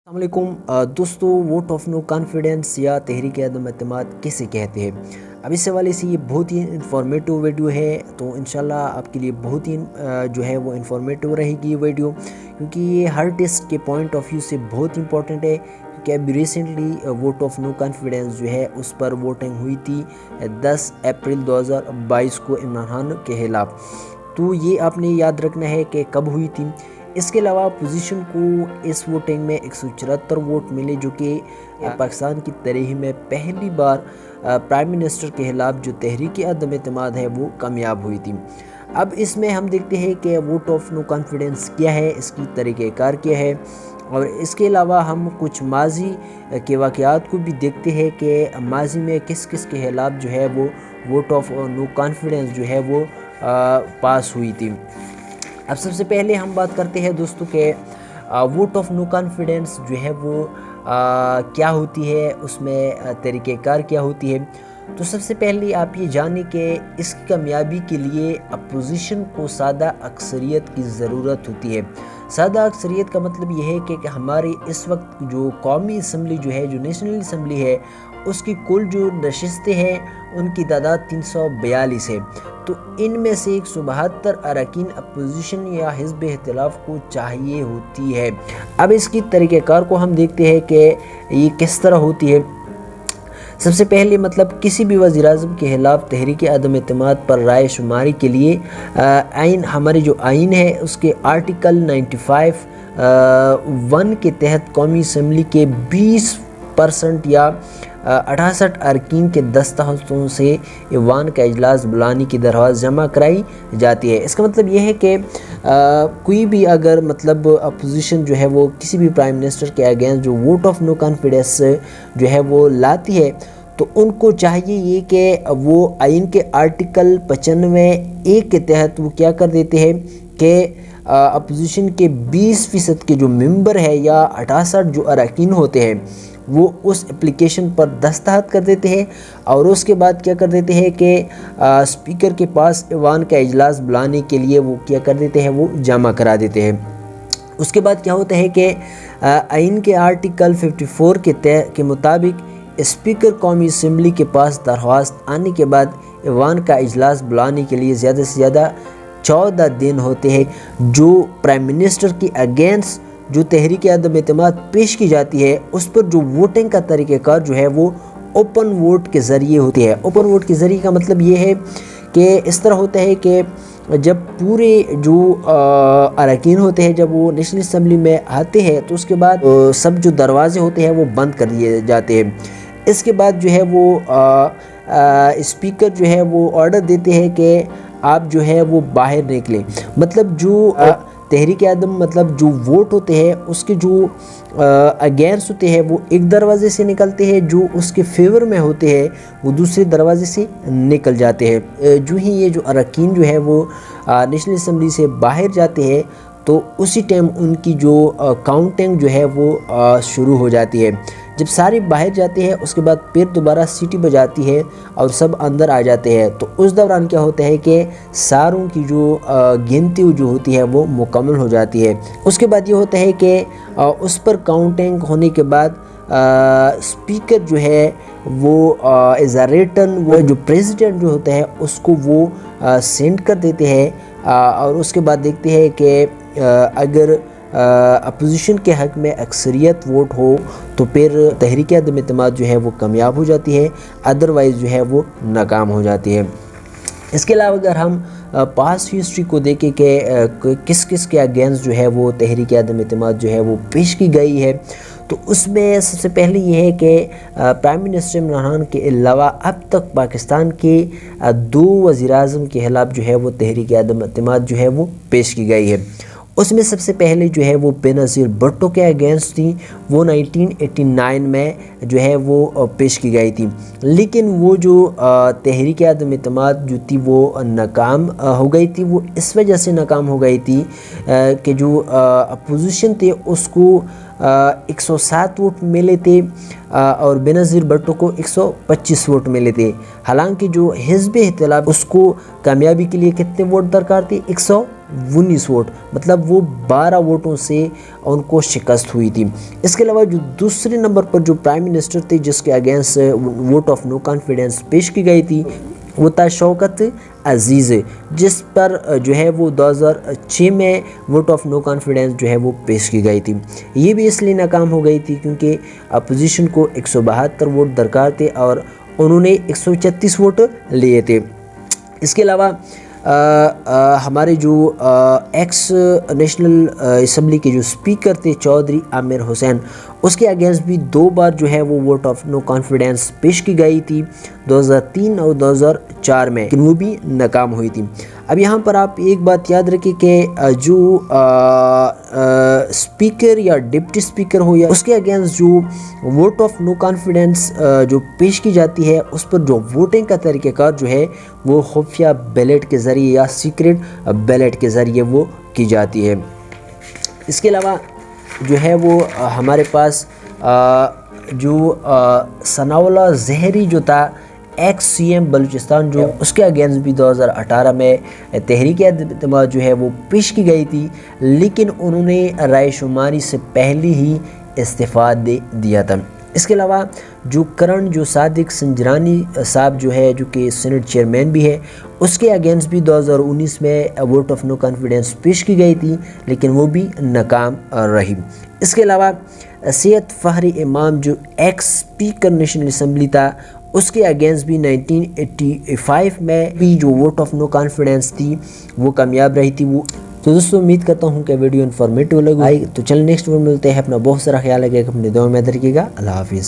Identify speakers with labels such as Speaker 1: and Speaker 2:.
Speaker 1: السلام علیکم دوستو، ووٹ آف نو کانفیڈنس یا تحریک عدم اعتماد کسے کہتے ہیں؟ اب اس حوالے سے یہ بہت ہی انفارمیٹو ویڈیو ہے، تو انشاءاللہ آپ کے لیے بہت ہی جو ہے وہ انفارمیٹو رہے گی یہ ویڈیو، کیونکہ یہ ہر ٹیسٹ کے پوائنٹ آف ویو سے بہت امپورٹنٹ ہے۔ کیونکہ ابھی recently vote of no confidence جو ہے اس پر ووٹنگ ہوئی تھی 10 اپریل 2022 کو عمران خان کے خلاف، تو یہ آپ نے یاد رکھنا ہے کہ کب ہوئی تھی۔ اس کے علاوہ اپوزیشن کو اس ووٹنگ میں 174 ووٹ ملے، جو کہ پاکستان کی تاریخ میں پہلی بار پرائم منسٹر کے خلاف جو تحریک عدم اعتماد ہے وہ کامیاب ہوئی تھی۔ اب اس میں ہم دیکھتے ہیں کہ ووٹ آف نو کانفیڈنس کیا ہے، اس کی طریقہ کار کیا ہے، اور اس کے علاوہ ہم کچھ ماضی کے واقعات کو بھی دیکھتے ہیں کہ ماضی میں کس کس کے خلاف جو ہے وہ ووٹ آف نو کانفیڈنس جو ہے وہ پاس ہوئی تھی۔ اب سب سے پہلے ہم بات کرتے ہیں دوستو کہ ووٹ آف نو کانفیڈنس جو ہے وہ کیا ہوتی ہے، اس میں طریقہ کار کیا ہوتی ہے۔ تو سب سے پہلے آپ یہ جانیں کہ اس کی کامیابی کے لیے اپوزیشن کو سادہ اکثریت کی ضرورت ہوتی ہے۔ سادہ اکثریت کا مطلب یہ ہے کہ ہمارے اس وقت جو قومی اسمبلی جو ہے، جو نیشنل اسمبلی ہے، اس کی کل جو نشستیں ہیں ان کی تعداد 342 ہے، تو ان میں سے 172 اراکین اپوزیشن یا حزب اختلاف کو چاہیے ہوتی ہے۔ اب اس کی طریقہ کار کو ہم دیکھتے ہیں کہ یہ کس طرح ہوتی ہے۔ سب سے پہلے کسی بھی وزیر اعظم کے خلاف تحریک عدم اعتماد پر رائے شماری کے لیے ہمارے جو آئین ہے اس کے آرٹیکل 95(1) کے تحت قومی اسمبلی کے 20% یا 68 اراکین کے دستخطوں سے ایوان کا اجلاس بلانے کی درخواست جمع کرائی جاتی ہے۔ اس کا مطلب یہ ہے کہ کوئی بھی اگر اپوزیشن جو ہے وہ کسی بھی پرائم منسٹر کے اگینسٹ جو ووٹ آف نو کانفیڈنس جو ہے وہ لاتی ہے، تو ان کو چاہیے یہ کہ وہ آئین کے آرٹیکل 95(1) کے تحت وہ کیا کر دیتے ہیں کہ اپوزیشن کے 20% کے جو ممبر ہے یا 68 جو اراکین ہوتے ہیں وہ اس اپلیکیشن پر دستخط کر دیتے ہیں، اور اس کے بعد کیا کر دیتے ہیں کہ اسپیکر کے پاس ایوان کا اجلاس بلانے کے لیے وہ کیا کر دیتے ہیں، وہ جمع کرا دیتے ہیں۔ اس کے بعد کیا ہوتا ہے کہ آئین کے آرٹیکل 54 کے مطابق اسپیکر قومی اسمبلی کے پاس درخواست آنے کے بعد ایوان کا اجلاس بلانے کے لیے زیادہ سے زیادہ 14 دن ہوتے ہیں، جو پرائم منسٹر کے اگینسٹ جو تحریک عدم اعتماد پیش کی جاتی ہے اس پر جو ووٹنگ کا طریقہ کار جو ہے وہ اوپن ووٹ کے ذریعے ہوتی ہے۔ اوپن ووٹ کے ذریعے کا مطلب یہ ہے کہ اس طرح ہوتا ہے کہ جب پورے جو اراکین ہوتے ہیں جب وہ نیشنل اسمبلی میں آتے ہیں تو اس کے بعد سب جو دروازے ہوتے ہیں وہ بند کر دیے جاتے ہیں۔ اس کے بعد جو ہے وہ اسپیکر جو ہے وہ آرڈر دیتے ہیں کہ آپ جو ہے وہ باہر نکلیں، جو تحریک عدم جو ووٹ ہوتے ہیں اس کے جو اگینسٹ ہوتے ہیں وہ ایک دروازے سے نکلتے ہیں، جو اس کے فیور میں ہوتے ہیں وہ دوسرے دروازے سے نکل جاتے ہیں۔ جو ہی یہ جو اراکین جو ہے وہ نیشنل اسمبلی سے باہر جاتے ہیں تو اسی ٹائم ان کی جو کاؤنٹنگ جو ہے وہ شروع ہو جاتی ہے۔ جب سارے باہر جاتے ہیں اس کے بعد پھر دوبارہ سیٹی بجاتی ہے اور سب اندر آ جاتے ہیں، تو اس دوران کیا ہوتا ہے کہ ساروں کی جو گنتی جو ہوتی ہے وہ مکمل ہو جاتی ہے۔ اس کے بعد یہ ہوتا ہے کہ اس پر کاؤنٹنگ ہونے کے بعد اسپیکر جو ہے وہ ایز اے ریٹن وہ جو پریزیڈنٹ جو ہوتا ہے اس کو وہ سینڈ کر دیتے ہیں، اور اس کے بعد دیکھتے ہیں کہ اگر اپوزیشن کے حق میں اکثریت ووٹ ہو تو پھر تحریک عدم اعتماد جو ہے وہ کامیاب ہو جاتی ہے، ادروائز جو ہے وہ ناکام ہو جاتی ہے۔ اس کے علاوہ اگر ہم پاسٹ ہسٹری کو دیکھیں کہ کس کس کے اگینسٹ جو ہے وہ تحریک عدم اعتماد جو ہے وہ پیش کی گئی ہے، تو اس میں سب سے پہلے یہ ہے کہ پرائم منسٹر عمران خان کے علاوہ اب تک پاکستان کے 2 وزیر اعظم کے خلاف جو ہے وہ تحریک عدم اعتماد جو ہے وہ پیش کی گئی ہے۔ اس میں سب سے پہلے جو ہے وہ بے نظیر بھٹو کے اگینسٹ تھی، وہ 1989 میں جو ہے وہ پیش کی گئی تھی، لیکن وہ جو تحریک عدم اعتماد جو تھی وہ ناکام ہو گئی تھی۔ وہ اس وجہ سے ناکام ہو گئی تھی کہ جو اپوزیشن تھے اس کو 107 ووٹ ملے تھے اور بے نظیر بھٹو کو 125 ووٹ ملے تھے، حالانکہ جو حزب اختلاف اس کو کامیابی کے لیے کتنے ووٹ درکار تھے؟ 19 ووٹ، مطلب وہ 12 ووٹوں سے ان کو شکست ہوئی تھی۔ اس کے علاوہ جو دوسرے نمبر پر جو پرائم منسٹر تھے جس کے against vote of no confidence پیش کی گئی تھی وہ تھا شوکت عزیز، جس پر جو ہے وہ 2006 میں ووٹ آف نو کانفیڈنس جو ہے وہ پیش کی گئی تھی۔ یہ بھی اس لیے ناکام ہو گئی تھی کیونکہ اپوزیشن کو 172 ووٹ درکار تھے اور انہوں نے 136 ووٹ لیے تھے۔ اس کے علاوہ ہمارے جو ایکس نیشنل اسمبلی کے جو اسپیکر تھے چودھری عامر حسین، اس کے اگینسٹ بھی 2 بار جو ہے وہ ووٹ آف نو کانفیڈنس پیش کی گئی تھی، 2003 اور 2004 میں، لیکن وہ بھی ناکام ہوئی تھی۔ اب یہاں پر آپ ایک بات یاد رکھیں کہ جو اسپیکر یا ڈپٹی اسپیکر ہو یا اس کے اگینسٹ جو ووٹ آف نو کانفیڈنس جو پیش کی جاتی ہے اس پر جو ووٹنگ کا طریقہ کار جو ہے وہ خفیہ بیلٹ کے ذریعے یا سیکرٹ بیلٹ کے ذریعے وہ کی جاتی ہے۔ اس کے علاوہ جو ہے وہ ہمارے پاس جو ثناء اللہ زہری جو تھا ایکس سی ایم بلوچستان، جو اس کے اگینسٹ بھی 2018 میں تحریک اعتماد جو ہے وہ پیش کی گئی تھی، لیکن انہوں نے رائے شماری سے پہلے ہی استعفیٰ دے دیا تھا۔ اس کے علاوہ جو کرن جو صادق سنجرانی صاحب جو ہے جو کہ سینٹ چیئرمین بھی ہے، اس کے اگینسٹ بھی 2019 میں ووٹ آف نو کانفیڈنس پیش کی گئی تھی، لیکن وہ بھی ناکام رہی۔ اس کے علاوہ سید فخری امام جو ایکس اسپیکر نیشنل اسمبلی تھا، اس کے اگینسٹ بھی 1985 میں بھی جو ووٹ آف نو کانفیڈنس تھی وہ کامیاب رہی تھی۔ وہ تو دوستوں امید کرتا ہوں کہ ویڈیو انفارمیٹیو لگا، تو چل نیکسٹ ویڈیو ملتے ہیں۔ اپنا بہت سارا خیال رکھیے گا، اپنے دعاؤں میں یاد رکھیے گا۔ اللہ حافظ۔